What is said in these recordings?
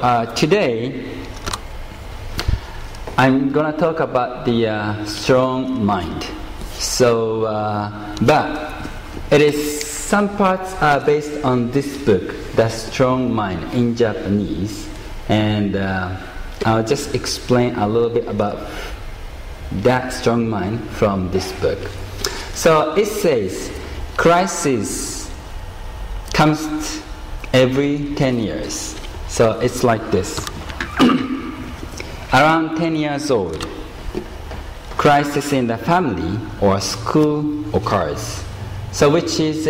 Today, I'm gonna talk about the strong mind. So, but it is some parts are based on this book, The Strong Mind, in Japanese, and I'll just explain a little bit about that strong mind from this book. So it says, crisis comes every 10 years. So it's like this. Around 10 years old, crisis in the family or school occurs. So which is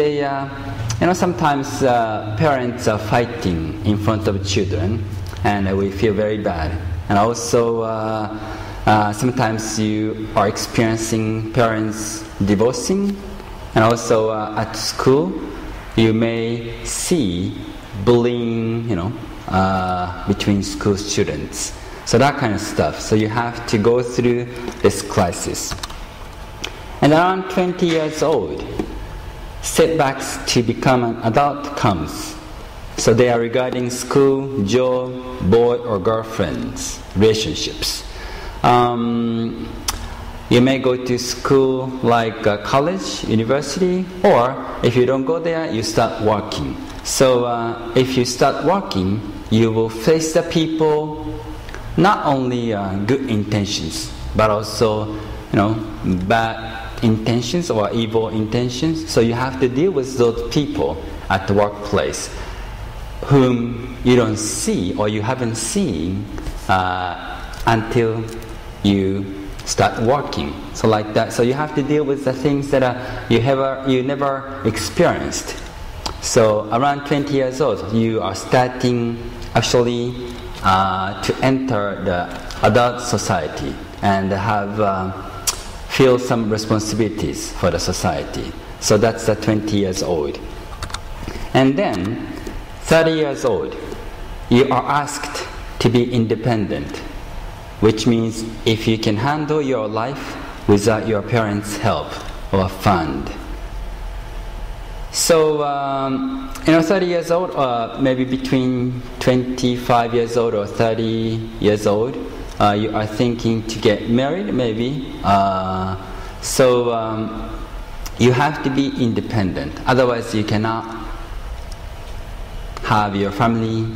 sometimes parents are fighting in front of children, and we feel very bad. And also sometimes you are experiencing parents divorcing, and also at school you may see bullying, between school students. So that kind of stuff. So you have to go through this crisis. And around 20 years old, setbacks to become an adult comes. So they are regarding school, job, boy or girlfriends, relationships. You may go to school like college, university, or if you don't go there, you start working. So if you start working, you will face the people, not only good intentions, but also bad intentions or evil intentions. So you have to deal with those people at the workplace whom you don't see or you haven't seen until you start working. So like that. So you have to deal with the things that you never experienced. So around 20 years old, you are starting actually to enter the adult society and feel some responsibilities for the society. So that's the 20 years old. And then 30 years old, you are asked to be independent, which means if you can handle your life without your parents' help or fund. So 30 years old, or maybe between 25 years old or 30 years old, you are thinking to get married, maybe. So you have to be independent. Otherwise, you cannot have your family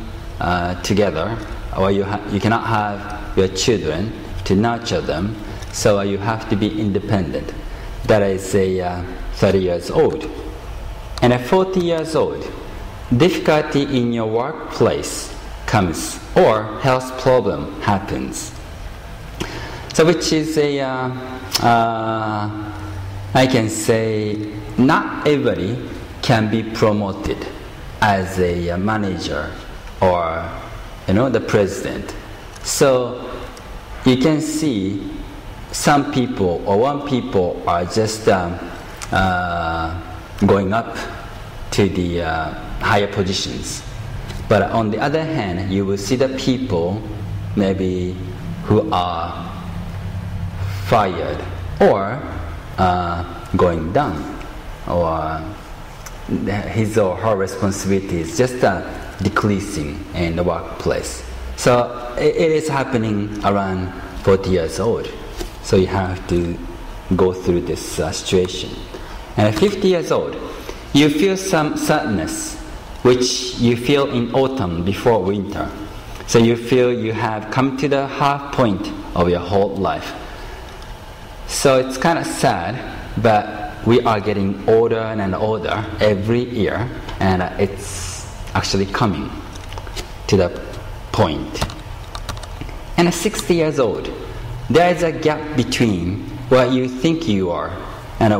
together, or you cannot have your children to nurture them. So you have to be independent. That is 30 years old. And at 40 years old, difficulty in your workplace comes, or health problem happens. So which is I can say, not everybody can be promoted as a manager or the president. So you can see some people or one people are just going up to the higher positions. But on the other hand, you will see the people maybe who are fired or going down, or his or her responsibility is just decreasing in the workplace. So it is happening around 40 years old. So you have to go through this situation. And at 50 years old, you feel some sadness, which you feel in autumn before winter. So you feel you have come to the half point of your whole life. So it's kind of sad, but we are getting older and older every year, and it's actually coming to the point. And at 60 years old, there is a gap between what you think you are and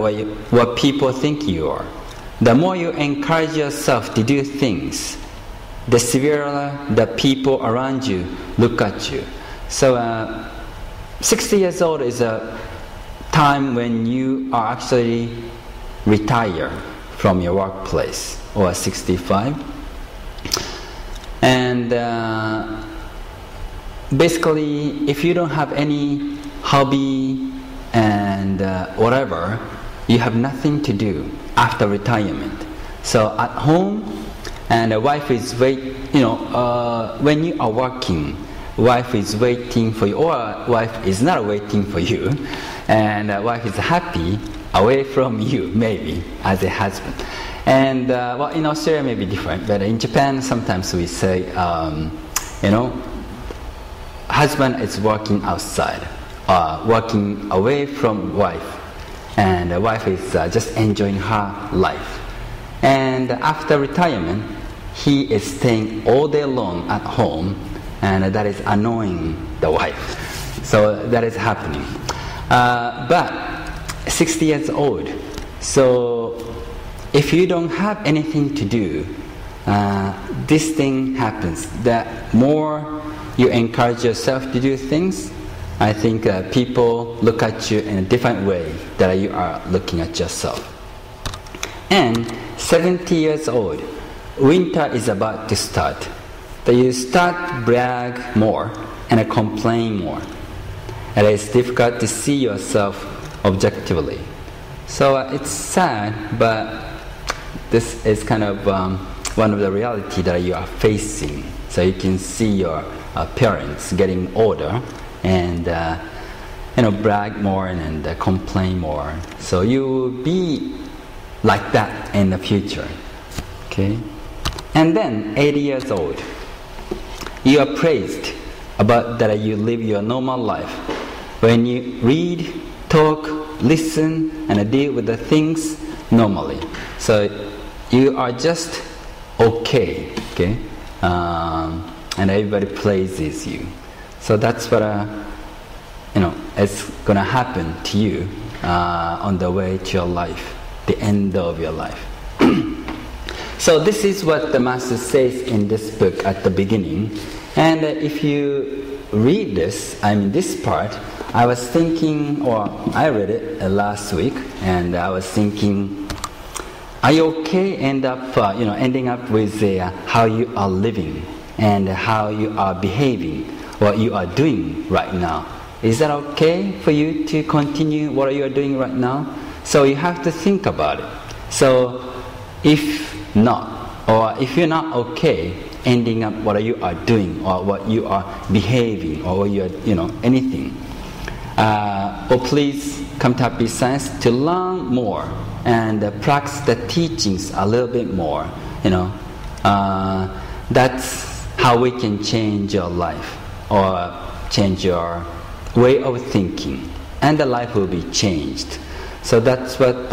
what people think you are. The more you encourage yourself to do things, the severer the people around you look at you. So 60 years old is a time when you are actually retire from your workplace, or 65. And basically, if you don't have any hobby and whatever, you have nothing to do after retirement. So at home, and the wife is when you are working, wife is waiting for you, or wife is not waiting for you, and wife is happy away from you, maybe, as a husband. And in Australia may be different, but in Japan sometimes we say, husband is working outside, working away from wife, and the wife is just enjoying her life. And after retirement, he is staying all day long at home, and that is annoying the wife. So that is happening. But 60 years old, so if you don't have anything to do, this thing happens. The more you encourage yourself to do things, I think people look at you in a different way that you are looking at yourself. And 70 years old, winter is about to start. So you start brag more and complain more. And it's difficult to see yourself objectively. So it's sad, but this is kind of one of the reality that you are facing. So you can see your parents getting older and brag more and complain more. So you will be like that in the future. Okay? And then 80 years old, you are praised about that you live your normal life. When you read, talk, listen, and deal with the things normally. So you are just okay? And everybody praises you. So that's what is going to happen to you on the way to your life, the end of your life. So this is what the Master says in this book at the beginning. And if you read this, this part, I was thinking, or I read it last week, and I was thinking, are you okay ending up with how you are living and how you are behaving, what you are doing right now? Is that okay for you to continue what you are doing right now? So you have to think about it. So if not, or if you're not okay ending up what you are doing or what you are behaving or what you are, anything, or please come to Happy Science to learn more and practice the teachings a little bit more. That's how we can change your life or change your way of thinking, and the life will be changed. So that's what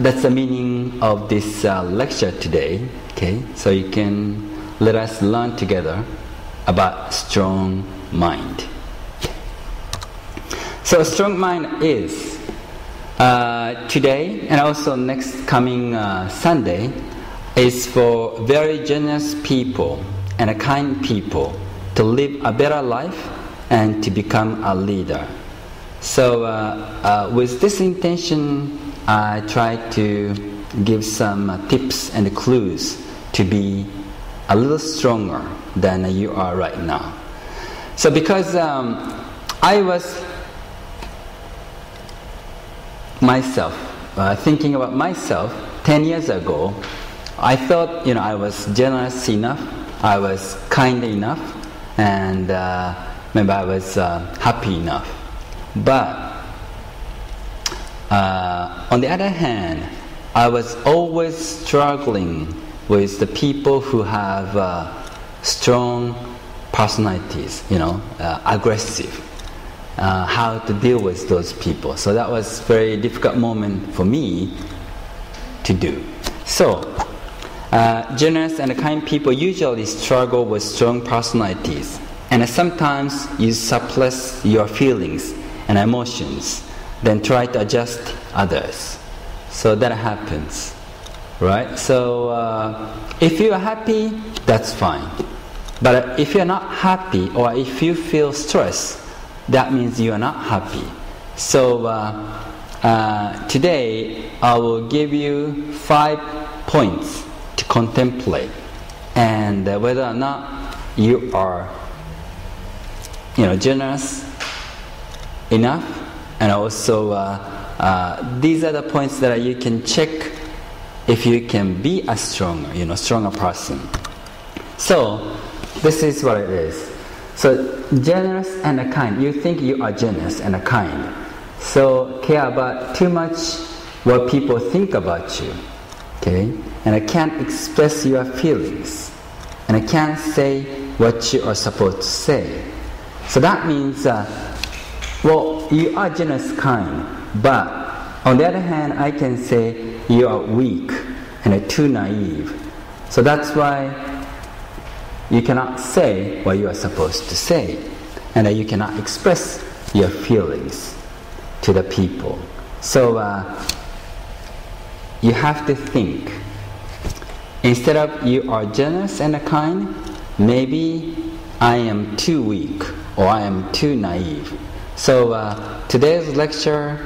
that's the meaning of this lecture today. Okay, so you can let us learn together about strong mind. So strong mind is today and also next coming Sunday is for very generous people and kind people to live a better life and to become a leader. So with this intention, I try to give some tips and clues to be a little stronger than you are right now. So because I was myself, thinking about myself 10 years ago, I thought I was generous enough, I was kind enough, and maybe I was happy enough. But on the other hand, I was always struggling with the people who have strong personalities, aggressive. How to deal with those people. So that was a very difficult moment for me to do. So, generous and kind people usually struggle with strong personalities, and sometimes you suppress your feelings and emotions, then try to adjust others. So that happens, right? So if you are happy, that's fine. But if you're not happy, or if you feel stress, that means you are not happy. So today I will give you 5 points to contemplate, and whether or not you are generous enough, and also these are the points that you can check if you can be a stronger person. So this is what it is. So generous and kind. You think you are generous and kind. So care about too much what people think about you. Okay? And I can't express your feelings. And I can't say what you are supposed to say. So that means, you are generous, kind, but on the other hand, I can say you are weak and too naive. So that's why you cannot say what you are supposed to say, and you cannot express your feelings to the people. So you have to think. Instead of you are generous and kind, maybe I am too weak or I am too naive. So today's lecture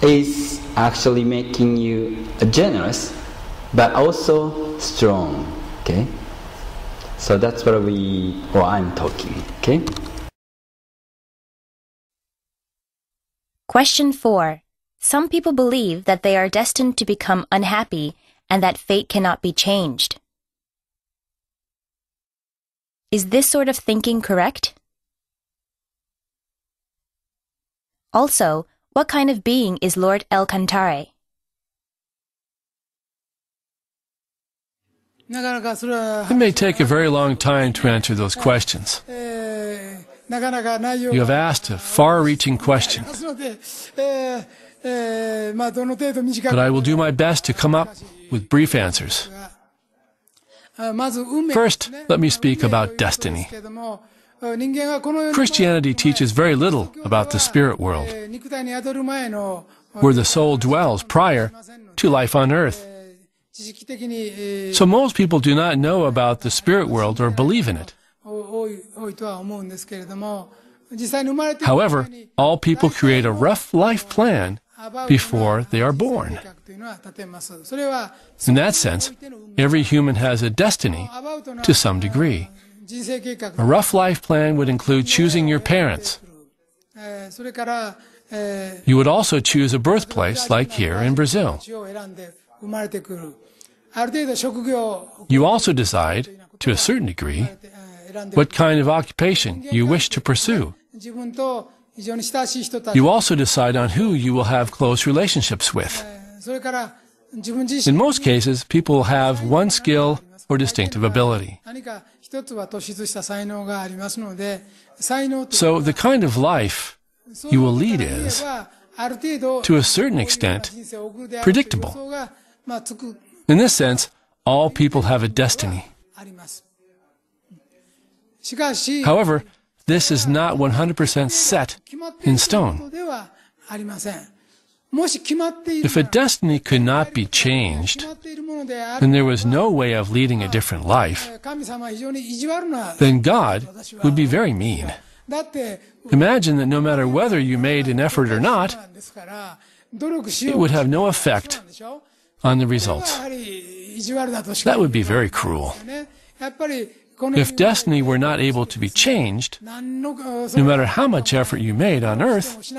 is actually making you generous but also strong. Okay? So that's what I'm talking. Okay? Question 4. Some people believe that they are destined to become unhappy and that fate cannot be changed. Is this sort of thinking correct? Also, what kind of being is Lord El Cantare? It may take a very long time to answer those questions. You have asked a far-reaching question. But I will do my best to come up with brief answers. First, let me speak about destiny. Christianity teaches very little about the spirit world, where the soul dwells prior to life on earth. So most people do not know about the spirit world or believe in it. However, all people create a rough life plan before they are born. In that sense, every human has a destiny to some degree. A rough life plan would include choosing your parents. You would also choose a birthplace, like here in Brazil. You also decide, to a certain degree, what kind of occupation you wish to pursue. You also decide on who you will have close relationships with. In most cases, people will have one skill or distinctive ability. So the kind of life you will lead is, to a certain extent, predictable. In this sense, all people have a destiny. However, this is not 100% set in stone. If a destiny could not be changed, then there was no way of leading a different life. Then God would be very mean. Imagine that no matter whether you made an effort or not, it would have no effect on the results. That would be very cruel. If destiny were not able to be changed, no matter how much effort you made on earth,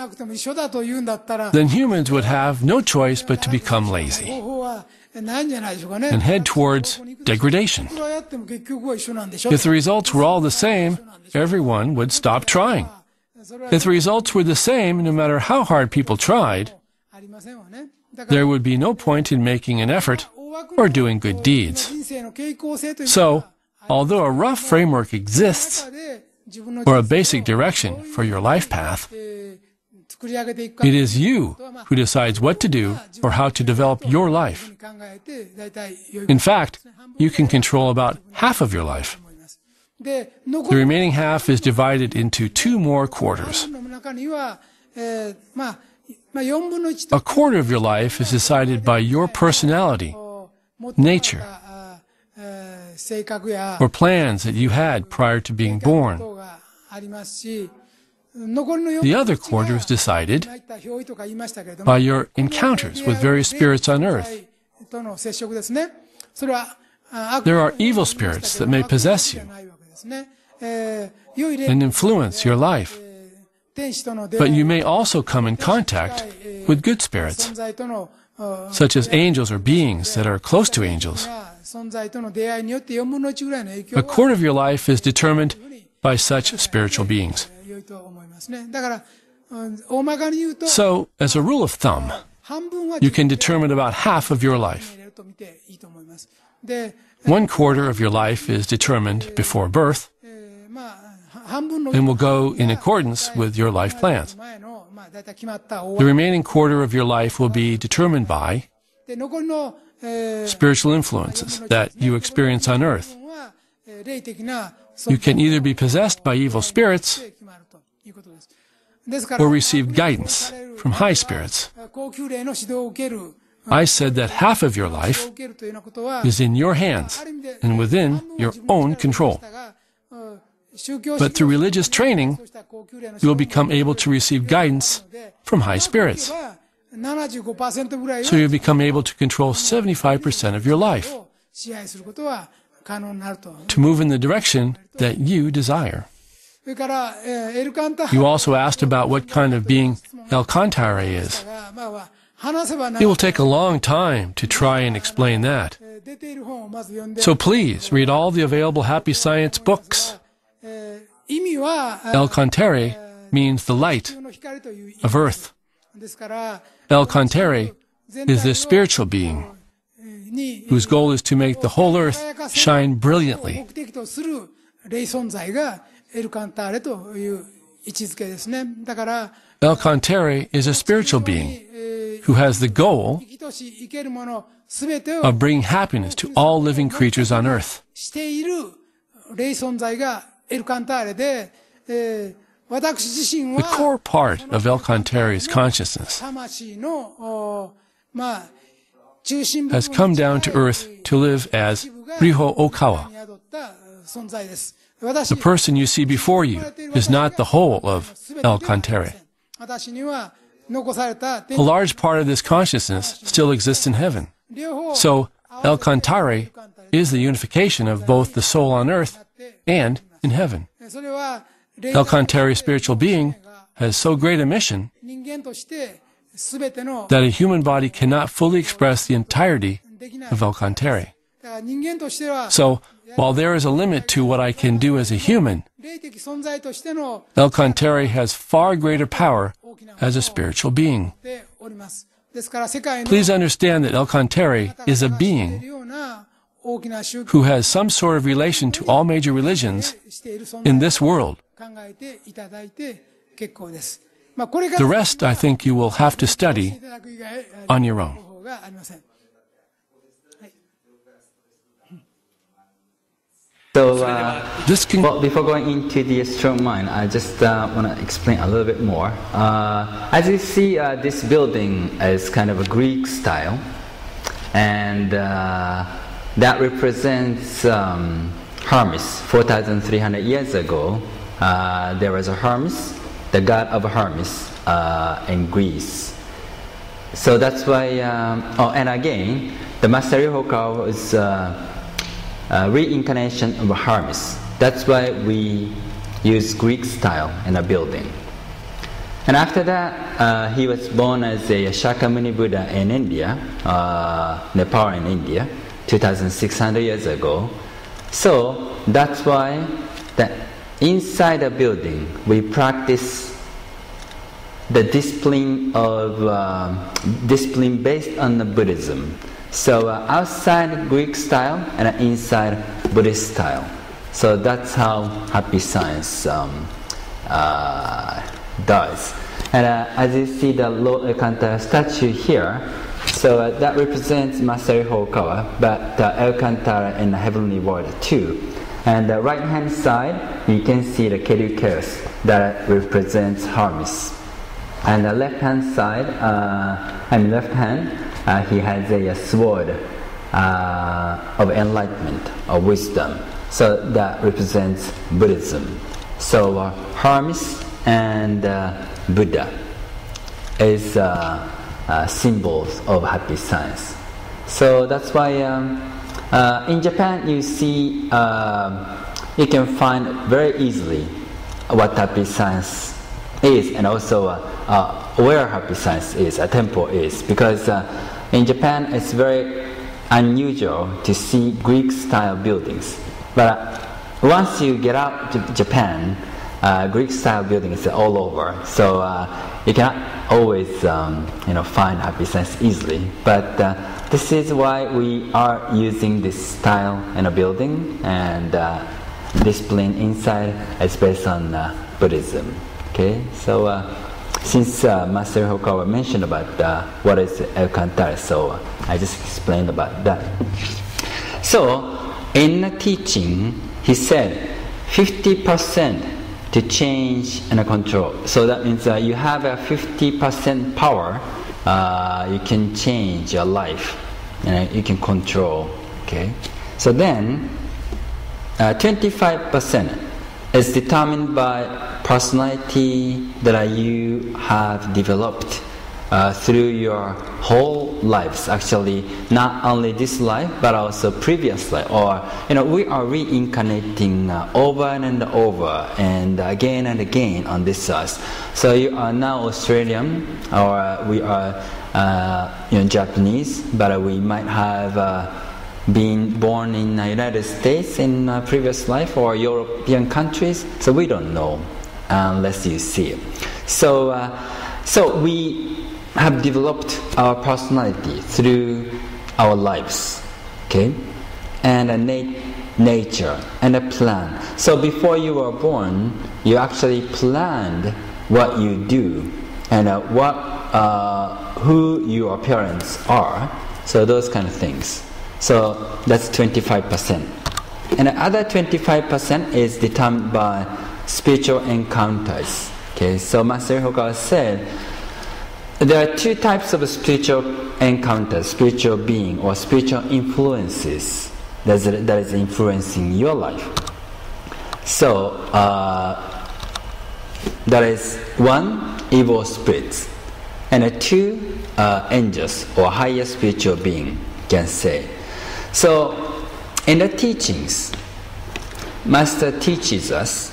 then humans would have no choice but to become lazy and head towards degradation. If the results were all the same, everyone would stop trying. If the results were the same, no matter how hard people tried, there would be no point in making an effort or doing good deeds. So, although a rough framework exists, or a basic direction for your life path, it is you who decides what to do or how to develop your life. In fact, you can control about half of your life. The remaining half is divided into 2 more quarters. A quarter of your life is decided by your personality, nature, or plans that you had prior to being born. The other quarter is decided by your encounters with various spirits on earth. There are evil spirits that may possess you and influence your life, but you may also come in contact with good spirits. such as angels or beings that are close to angels. A quarter of your life is determined by such spiritual beings. So, as a rule of thumb, you can determine about half of your life. 1/4 of your life is determined before birth and will go in accordance with your life plans. The remaining 1/4 of your life will be determined by spiritual influences that you experience on earth. You can either be possessed by evil spirits or receive guidance from high spirits. I said that half of your life is in your hands and within your own control. But through religious training, you will become able to receive guidance from high spirits. So you become able to control 75% of your life, to move in the direction that you desire. You also asked about what kind of being El Cantare is. It will take a long time to try and explain that. So please read all the available Happy Science books. El Cantare means the light of earth. El Cantare is this spiritual being whose goal is to make the whole earth shine brilliantly. El Cantare is a spiritual being who has the goal of bringing happiness to all living creatures on earth. The core part of El Cantare's consciousness has come down to earth to live as Riho Okawa. The person you see before you is not the whole of El Cantare. A large part of this consciousness still exists in heaven. So, El Cantare is the unification of both the soul on earth and in heaven. El Cantare's spiritual being has so great a mission that a human body cannot fully express the entirety of El Cantare. So, while there is a limit to what I can do as a human, El Cantare has far greater power as a spiritual being. Please understand that El Cantare is a being who has some sort of relation to all major religions in this world. The rest, I think, you will have to study on your own. So, well, before going into the strong mind, I just want to explain a little bit more. As you see, this building is kind of a Greek style, and that represents Hermes. 4,300 years ago, there was a Hermes, the god of Hermes, in Greece. So that's why, and again, the Master Yohoka was reincarnation of Hermes. That's why we use Greek style in a building. And after that, he was born as a Shakyamuni Buddha in India, Nepal in India, 2,600 years ago. So that's why that inside a building we practice the discipline based on the Buddhism. So outside Greek style and inside Buddhist style. So that's how Happy Science does. And as you see the Lord El Cantare statue here, so that represents Master Hokawa, but El Cantare in the heavenly world too. And the right hand side, you can see the Kerukeus that represents Hermes. And the left hand side, left hand, he has a sword of enlightenment, of wisdom. So that represents Buddhism. So Hermes and Buddha is symbols of Happy Science. So that's why in Japan you see, you can find very easily what Happy Science is, and also where Happy Science is, a temple is, because in Japan it's very unusual to see Greek-style buildings. But once you get out to Japan, Greek-style buildings are all over. So you cannot always find happiness easily. But this is why we are using this style in a building, and discipline inside is based on Buddhism. Okay, so since Master Hokawa mentioned about what is Cantare, so I just explained about that. So in the teaching, he said 50% to change and control. So that means you have a 50% power. You can change your life and you can control. Okay. So then 25% is determined by personality that you have developed through your whole lives. Actually, not only this life but also previous life. Or we are reincarnating over and over and again on this earth. So you are now Australian, or we are Japanese, but we might have been born in the United States in a previous life, or European countries. So we don't know unless you see it. So we have developed our personality through our lives, okay, and a nature and a plan. So before you were born, you actually planned what you do and who your parents are. So those kind of things. So that's 25%. And the other 25% is determined by spiritual encounters. Okay, so Master Hokawa said there are two types of spiritual encounters: spiritual being or spiritual influences that is influencing your life. So that is one, evil spirits, and two, angels or higher spiritual being, can say. So in the teachings, Master teaches us,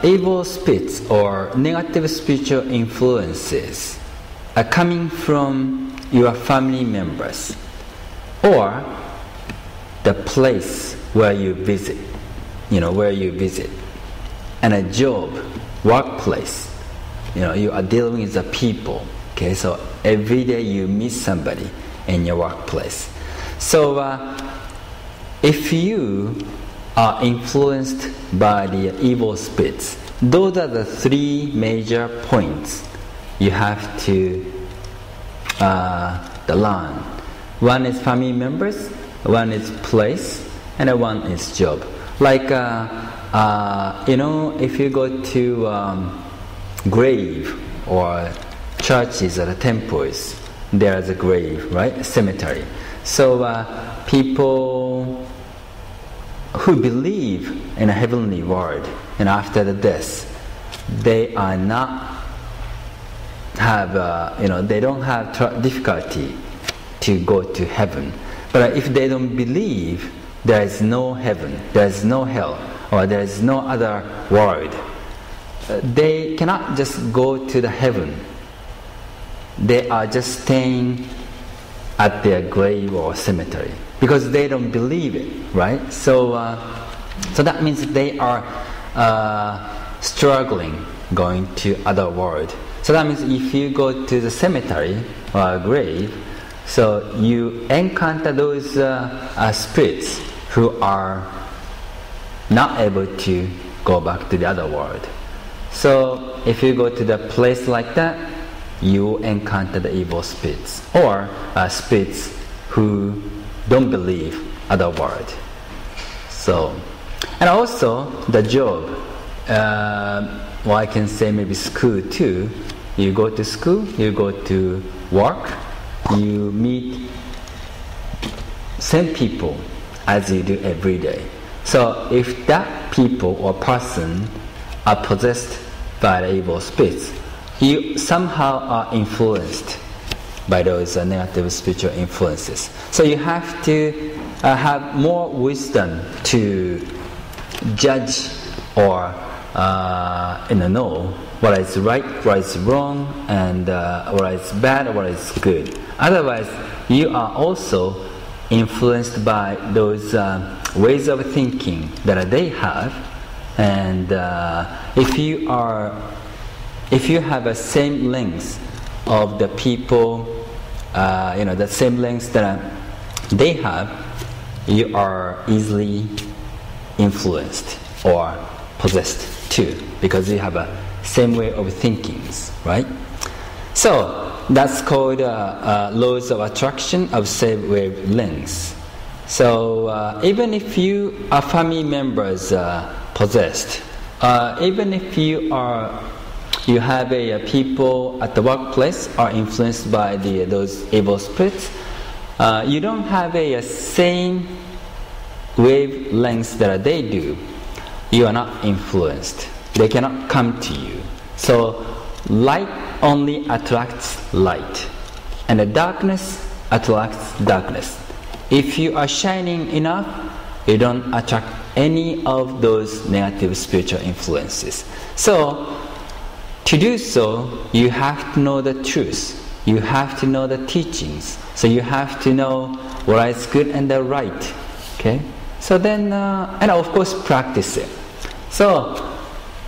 evil spirits or negative spiritual influences are coming from your family members or the place where you visit, and a job, workplace. You are dealing with the people. Okay, so every day you meet somebody in your workplace. So if you are influenced by the evil spirits, those are the three major points you have to learn. One is family members, one is place, and one is job. Like if you go to grave or churches or temples, there is a grave, right? A cemetery. So people who believe in a heavenly world and after the death, they are not have they don't have difficulty to go to heaven. But if they don't believe there is no heaven, there is no hell, or there is no other world, they cannot just go to the heaven. They are just staying at their grave or cemetery because they don't believe it, right? So that means they are struggling going to other world. So that means if you go to the cemetery or a grave, so you encounter those spirits who are not able to go back to the other world. So if you go to the place like that, you encounter the evil spirits or spirits who don't believe other world. So, and also the job, or I can say maybe school too. You go to school, you go to work, you meet same people as you do every day. So if that people or person are possessed by the evil spirits, you somehow are influenced by those negative spiritual influences. So you have to have more wisdom to judge or know what is right, what is wrong, and what is bad, what is good. Otherwise, you are also influenced by those ways of thinking that they have. And if you have a same length of the people, the same length that they have, you are easily influenced or possessed too, because you have a same way of thinking, right? So that's called laws of attraction of same wavelengths. So even if you are family members possessed, even if you have people at the workplace are influenced by those evil spirits, you don't have a same wavelengths that they do. You are not influenced. They cannot come to you. So light only attracts light, and the darkness attracts darkness. If you are shining enough, you don't attract any of those negative spiritual influences. So to do so, you have to know the truth. You have to know the teachings. So you have to know what is good and the right. Okay? So then, and of course, practice it. So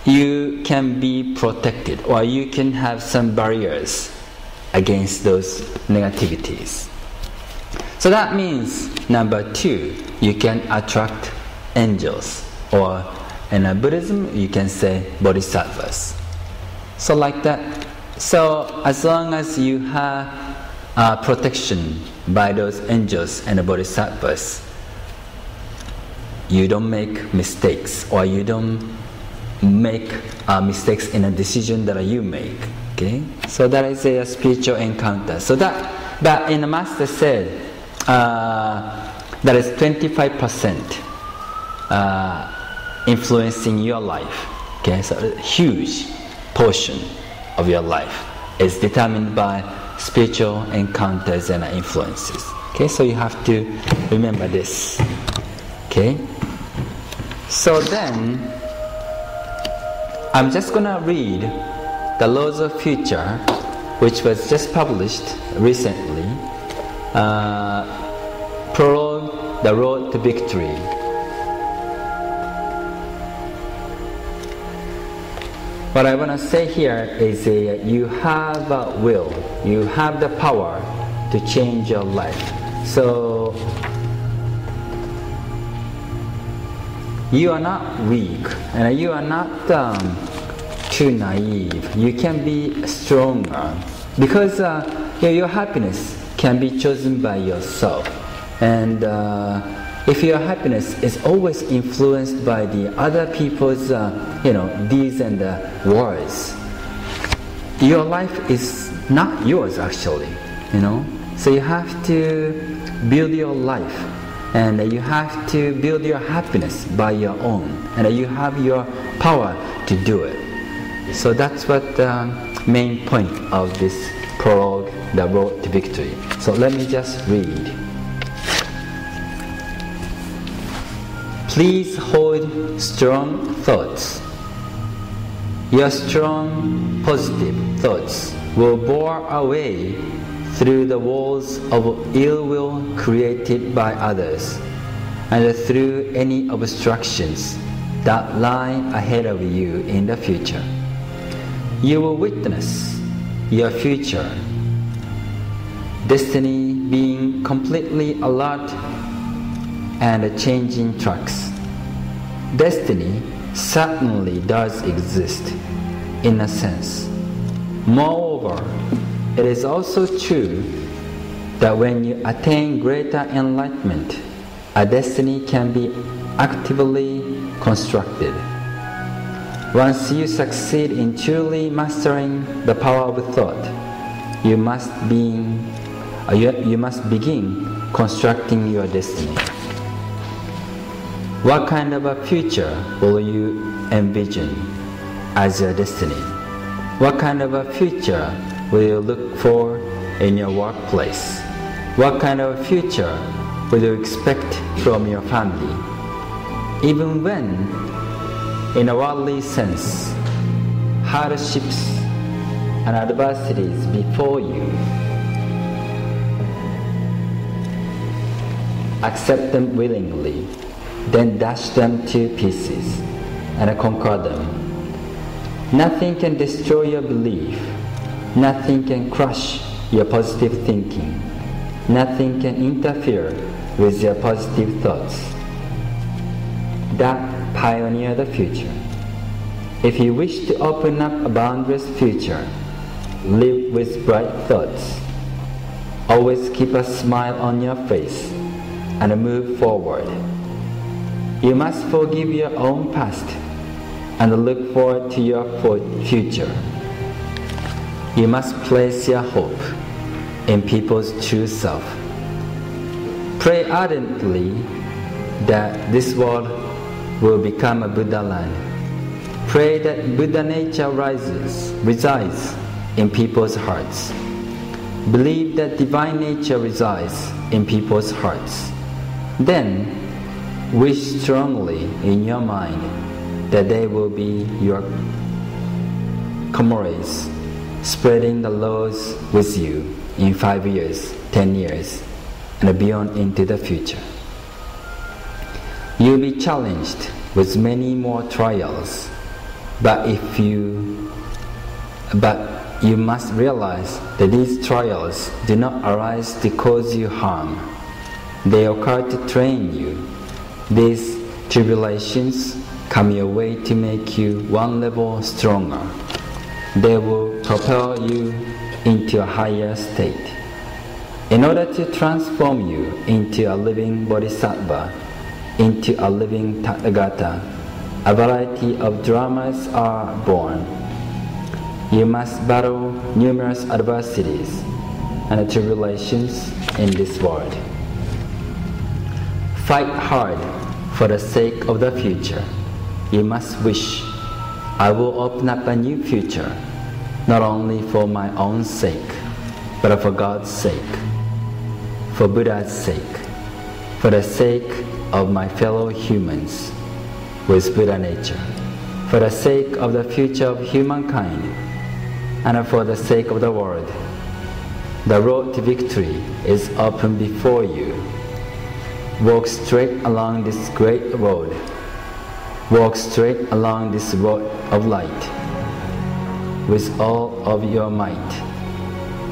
you can be protected, or you can have some barriers against those negativities. So that means, number 2, you can attract angels, or in Buddhism, you can say bodhisattvas. So like that. So as long as you have protection by those angels and the bodhisattvas, you don't make mistakes, or you don't make mistakes in a decision that you make. Okay, so that is a spiritual encounter. So that in the Master said that is 25% influencing your life. Okay, so a huge portion of your life is determined by spiritual encounters and influences. Okay, so you have to remember this. Okay, so then I'm just gonna read the Laws of Future, which was just published recently. Prologue, The Road to Victory. What I want to say here is you have a will, you have the power to change your life. So you are not weak, and you are not too naive. You can be stronger, because your happiness can be chosen by yourself. And if your happiness is always influenced by the other people's deeds and words, your life is not yours actually. So you have to build your life, and you have to build your happiness by your own, and you have your power to do it. So that's what the main point of this prologue, The Road to Victory. So let me just read. Please hold strong thoughts. Your strong positive thoughts will bore away through the walls of ill will created by others, and through any obstructions that lie ahead of you in the future. You will witness your future destiny being completely alert and changing tracks. Destiny certainly does exist in a sense. Moreover, it is also true that when you attain greater enlightenment, a destiny can be actively constructed. Once you succeed in truly mastering the power of thought, you must begin constructing your destiny. What kind of a future will you envision as your destiny? What kind of a future will you look for in your workplace? What kind of a future will you expect from your family? Even when in a worldly sense, hardships and adversities before you. Accept them willingly, then dash them to pieces and conquer them. Nothing can destroy your belief. Nothing can crush your positive thinking. Nothing can interfere with your positive thoughts. That pioneer the future. If you wish to open up a boundless future, live with bright thoughts. Always keep a smile on your face and move forward. You must forgive your own past and look forward to your future. You must place your hope in people's true self. Pray ardently that this world will become a Buddha land. Pray that Buddha nature resides in people's hearts. Believe that divine nature resides in people's hearts. Then wish strongly in your mind that they will be your comrades, spreading the laws with you in 5 years, 10 years, and beyond into the future. You'll be challenged with many more trials, but you must realize that these trials do not arise to cause you harm. They occur to train you. These tribulations come your way to make you one level stronger. They will propel you into a higher state. In order to transform you into a living bodhisattva, into a living Tathagata, a variety of dramas are born. You must battle numerous adversities and tribulations in this world. Fight hard for the sake of the future. You must wish, I will open up a new future, not only for my own sake, but for God's sake, for Buddha's sake, for the sake of my fellow humans with Buddha nature, for the sake of the future of humankind, and for the sake of the world. The road to victory is open before you. Walk straight along this great road. Walk straight along this road of light with all of your might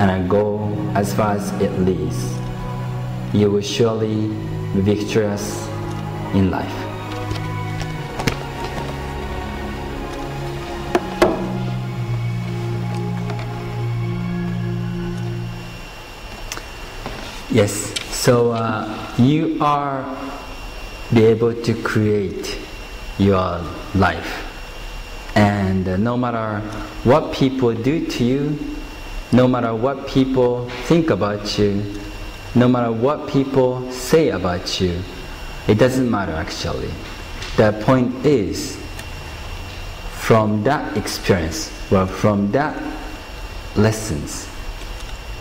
and go as far as it leads. You will surely be victorious in life. Yes, so you are be able to create your life, and no matter what people do to you, no matter what people think about you, no matter what people say about you, it doesn't matter actually. The point is, from that experience, or from that lessons,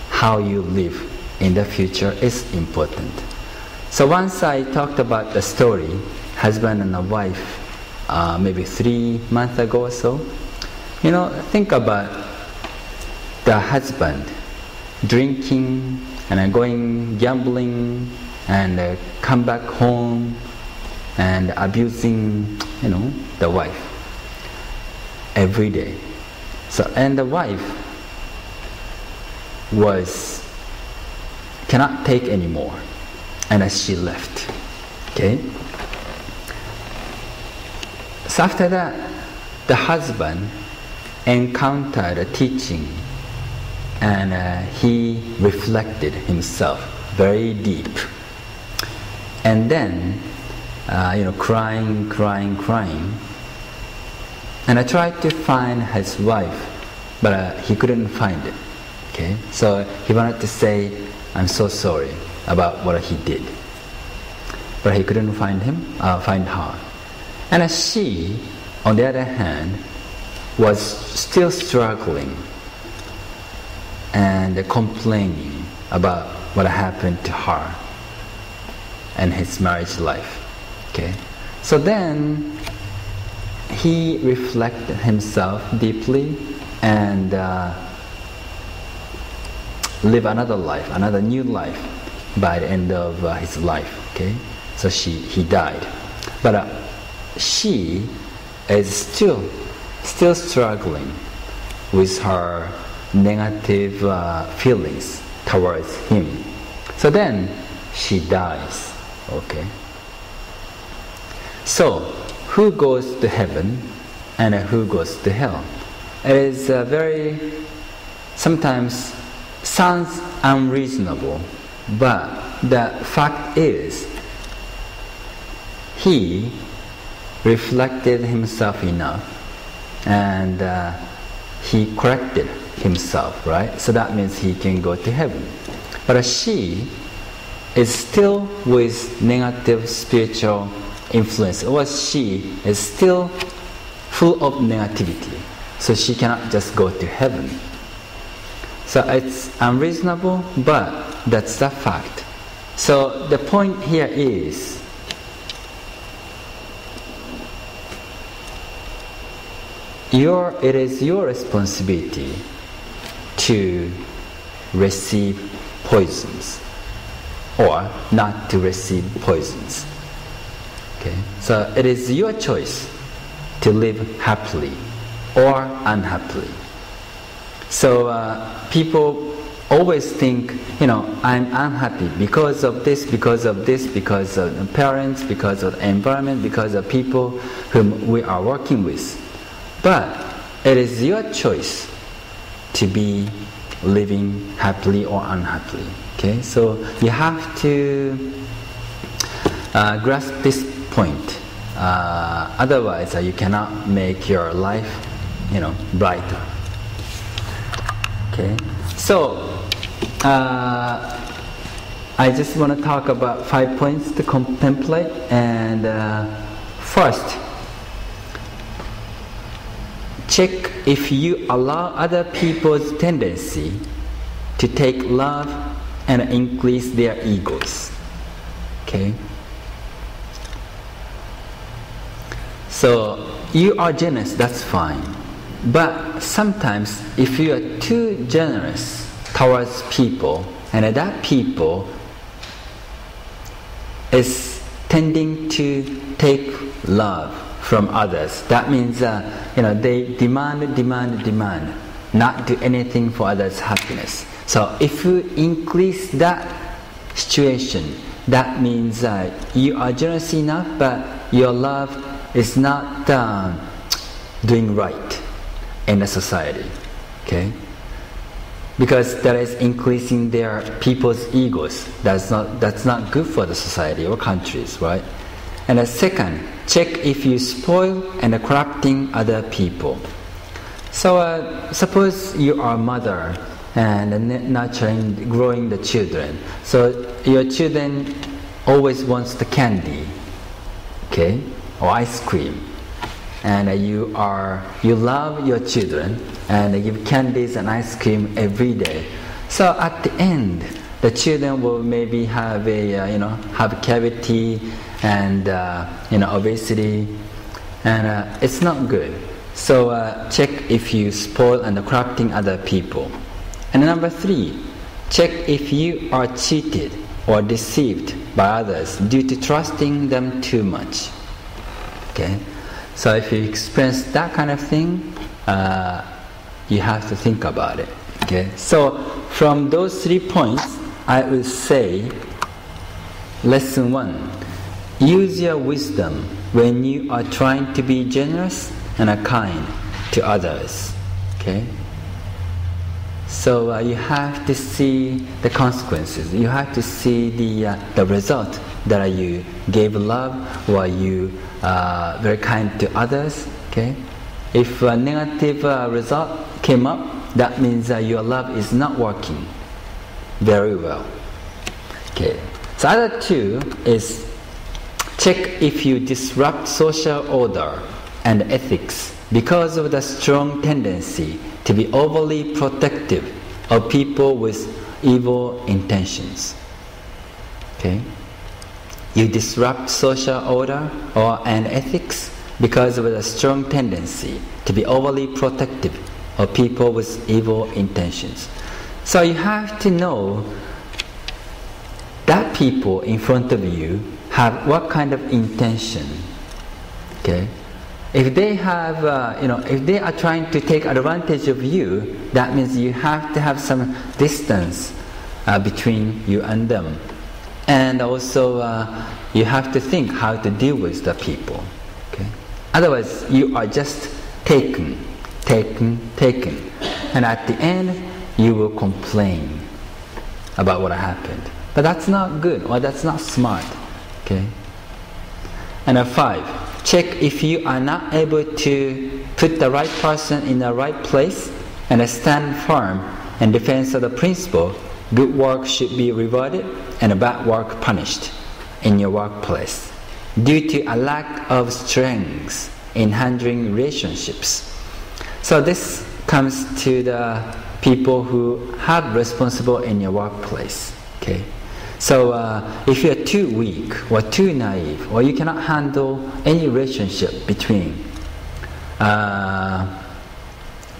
how you live in the future is important. So once I talked about the story, husband and a wife, maybe 3 months ago or so. Think about the husband drinking and going gambling and come back home and abusing, the wife every day. So, and the wife cannot take anymore, and she left. Okay. So after that, the husband encountered a teaching, and he reflected himself very deep. And then, crying. And I tried to find his wife, but he couldn't find it. Okay, so he wanted to say, "I'm so sorry about what he did," but he couldn't find her. And she, on the other hand, was still struggling and complaining about what happened to her and his marriage life. Okay, so then he reflected himself deeply and live another life, another new life by the end of his life. Okay, so he died, but she is still struggling with her negative feelings towards him. So then she dies. Okay. So who goes to heaven and who goes to hell? It is very sometimes sounds unreasonable, but the fact is he reflected himself enough and he corrected himself, right? So that means he can go to heaven. But she is still with negative spiritual influence, or she is still full of negativity, so she cannot just go to heaven. So it's unreasonable, but that's the fact. So the point here is it is your responsibility to receive poisons or not to receive poisons. Okay? So it is your choice to live happily or unhappily. So people always think, I'm unhappy because of this, because of this, because of the parents, because of the environment, because of people whom we are working with. But it is your choice to be living happily or unhappily. Okay, so you have to grasp this point. Otherwise, you cannot make your life, brighter. Okay, so I just want to talk about 5 points to contemplate. And first, check if you allow other people's tendency to take love and increase their egos. Okay? So you are generous, that's fine. But sometimes if you are too generous towards people, and that people is tending to take love from others, that means they demand, not do anything for others' happiness. So if you increase that situation, that means you are generous enough, but your love is not doing right in the society. Okay? Because that is increasing their people's egos. That's not good for the society or countries, right? And the second, check if you spoil and corrupting other people. So suppose you are a mother and nurturing, growing the children. So your children always wants the candy, okay, or ice cream, and you love your children and give candies and ice cream every day. So at the end, the children will maybe have have cavity and obesity, and it's not good. So check if you spoil and corrupting other people. And number 3, check if you are cheated or deceived by others due to trusting them too much. Okay, so if you experience that kind of thing, you have to think about it. Okay, so from those 3 points, I will say, lesson 1: use your wisdom when you are trying to be generous and kind to others. Okay. So you have to see the consequences. You have to see the result that you gave love or you very kind to others. Okay. If a negative result came up, that means your love is not working very well. Okay. So other 2 is check if you disrupt social order and ethics because of the strong tendency to be overly protective of people with evil intentions. Okay? You disrupt social order and ethics because of the strong tendency to be overly protective of people with evil intentions. So you have to know that people in front of you have what kind of intention. Okay? If they have, if they are trying to take advantage of you, that means you have to have some distance between you and them. And also, you have to think how to deal with the people. Okay? Otherwise, you are just taken. And at the end, you will complain about what happened. But that's not good, or that's not smart. Okay? And 5, check if you are not able to put the right person in the right place and stand firm in defense of the principle. Good work should be rewarded and bad work punished in your workplace due to a lack of strength in handling relationships. So this comes to the people who have responsible in your workplace. Okay? So if you're too weak or too naive, or you cannot handle any relationship between,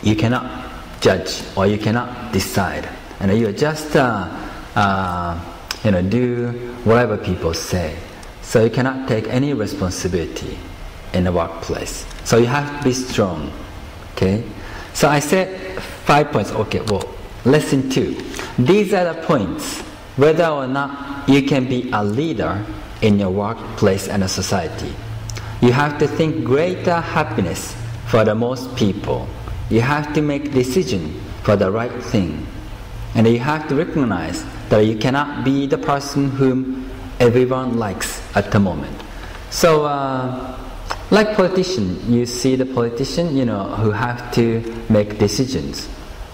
you cannot judge or you cannot decide, and you just do whatever people say. So you cannot take any responsibility in the workplace. So you have to be strong. Okay? So I said 5 points. Okay, well, lesson 2. These are the points whether or not you can be a leader in your workplace and a society. You have to think greater happiness for the most people. You have to make decision for the right thing. And you have to recognize that you cannot be the person whom everyone likes at the moment. So, like politician, you see the politician, who have to make decisions.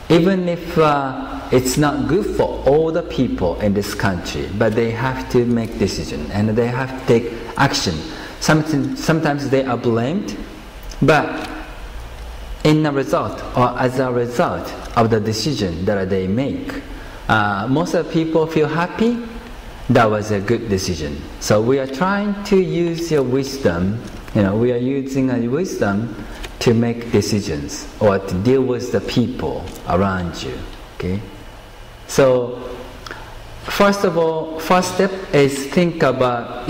Even if it's not good for all the people in this country, but they have to make decision and they have to take action. Sometimes they are blamed, but in a result, or as a result of the decision that they make, most of the people feel happy. That was a good decision. So we are trying to use your wisdom. We are using our wisdom to make decisions or to deal with the people around you. Okay. So first of all, first step is think about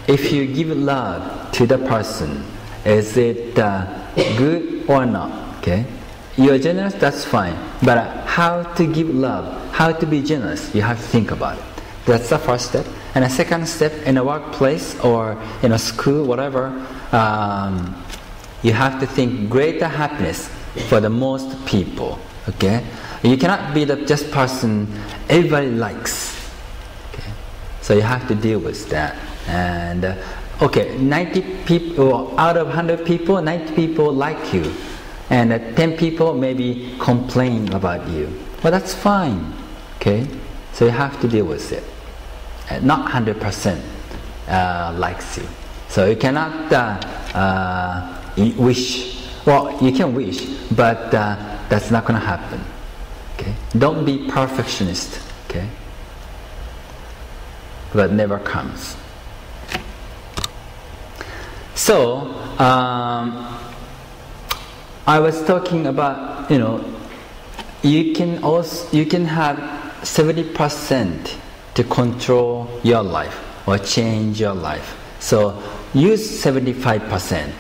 if you give love to the person, is it good or not? Okay. You're generous, that's fine. But how to give love, how to be generous, you have to think about it. That's the first step. And the second step, in a workplace or in a school, whatever, you have to think greater happiness for the most people. Okay? You cannot be the just person everybody likes. Okay? So you have to deal with that. And 90 people out of 100 people, 90 people like you, and 10 people maybe complain about you. Well, that's fine. Okay? So you have to deal with it. Not 100% likes you. So you cannot wish. Well, you can wish, but that's not going to happen. Okay? Don't be perfectionist. Okay? But never comes. So I was talking about you can have 70% to control your life or change your life. So use 75%.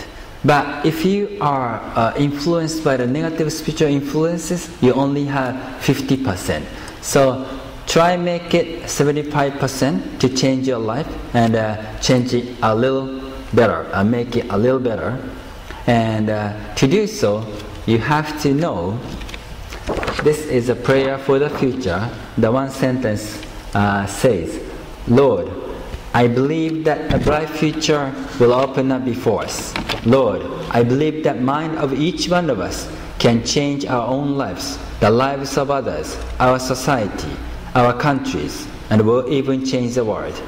But if you are influenced by the negative spiritual influences, you only have 50%. So try make it 75% to change your life and change it a little better, make it a little better. And to do so, you have to know this is a prayer for the future. The one sentence says, Lord, I believe that a bright future will open up before us. Lord, I believe that mind of each one of us can change our own lives, the lives of others, our society, our countries, and will even change the world.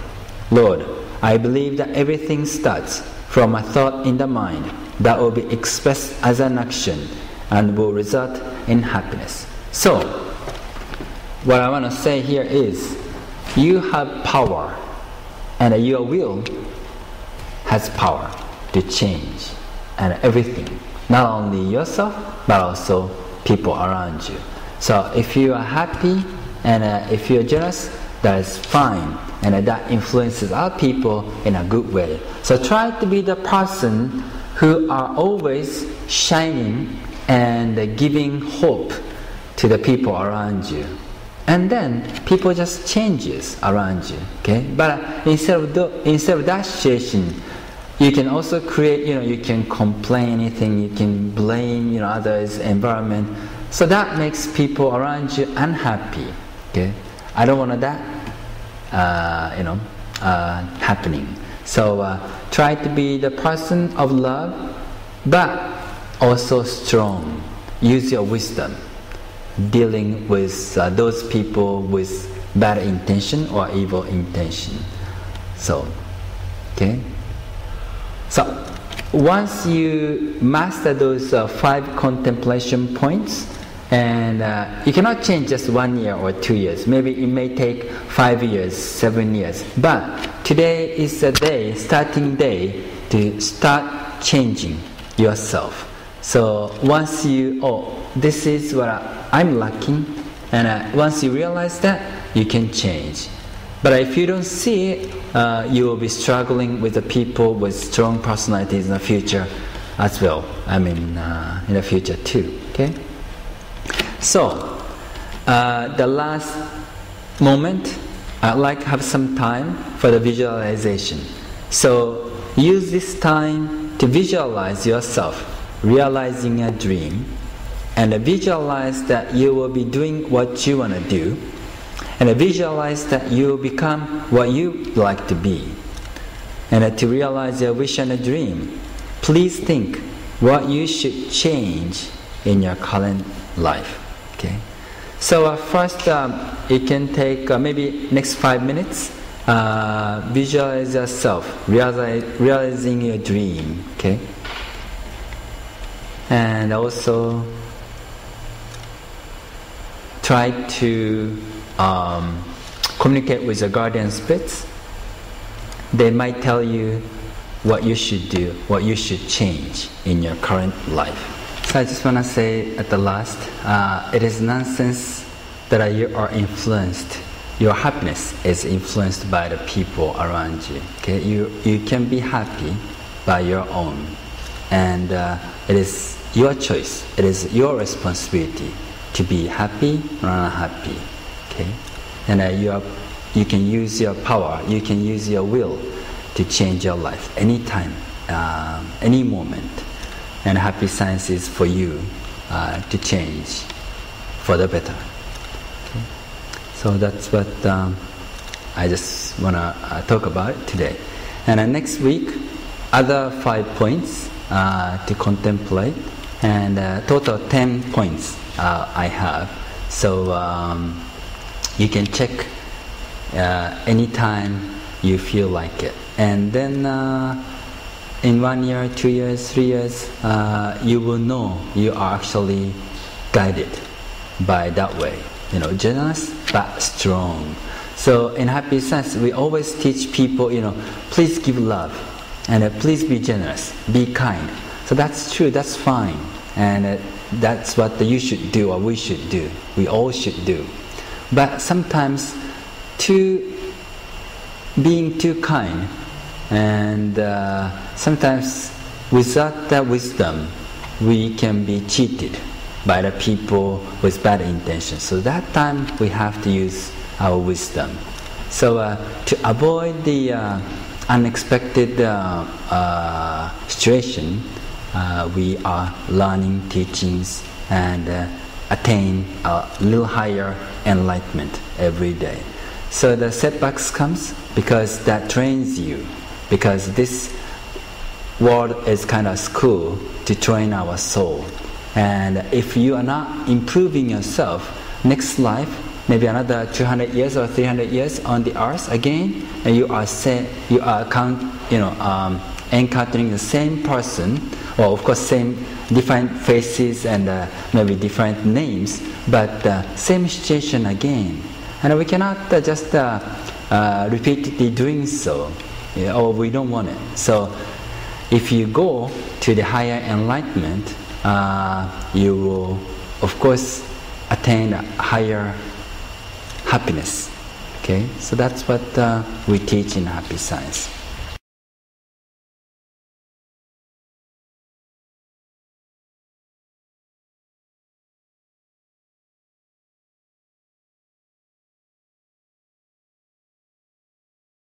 Lord, I believe that everything starts from a thought in the mind that will be expressed as an action and will result in happiness. So, what I want to say here is, you have power, and your will has power. to change and everything, not only yourself but also people around you. So if you are happy and if you are generous, that is fine, and that influences other people in a good way. So try to be the person who are always shining and giving hope to the people around you. And then people just changes around you, okay? But instead of that situation, you can also create, you can complain anything, you can blame, others, environment. So that makes people around you unhappy, okay? I don't want that, happening. So try to be the person of love, but also strong. Use your wisdom, dealing with those people with bad intention or evil intention. So, okay. So once you master those 5 contemplation points, and you cannot change just 1 year or 2 years. Maybe it may take 5 years, 7 years. But today is the day, starting day, to start changing yourself. So once you, this is what I'm lacking, and once you realize that, you can change. But if you don't see it, you will be struggling with the people with strong personalities in the future as well. In the future too. Okay. So the last moment, I'd like to have some time for the visualization. So use this time to visualize yourself realizing a dream, and visualize that you will be doing what you want to do, and visualize that you will become what you like to be. And to realize your wish and a dream, please think what you should change in your current life. Okay. So first, it can take maybe next 5 minutes. Visualize yourself realizing your dream. Okay. And also try to communicate with the guardian spirits. They might tell you what you should do, what you should change in your current life. So I just want to say at the last, it is nonsense that you are influenced. Your happiness is influenced by the people around you. Okay, you can be happy by your own, and it is your choice. It is your responsibility to be happy or unhappy. Okay, and you can use your power. You can use your will to change your life anytime, any moment. And happy science is for you to change for the better. Okay? So that's what I just want to talk about today. And next week, other 5 points to contemplate, and total 10 points I have. So you can check anytime you feel like it. And then in 1 year, 2 years, 3 years, you will know you are actually guided by that way. Generous but strong. So in Happy Sense, we always teach people, please give love, and please be generous, be kind. So that's true, that's fine, and that's what you should do, or we should do, we all should do. But sometimes being too kind, and sometimes without that wisdom, we can be cheated by the people with bad intentions. So that time we have to use our wisdom. So to avoid the unexpected situation, we are learning teachings and attain a little higher enlightenment every day. So the setbacks comes because that trains you, because this world is kind of school to train our soul. And if you are not improving yourself, next life, maybe another 200 years or 300 years on the earth again, and you are encountering the same person, or of course same different faces and maybe different names, but same situation again. And we cannot just repeatedly doing so, or we don't want it. So if you go to the higher enlightenment, you will, of course, attain a higher happiness. Okay, so that's what we teach in Happy Science.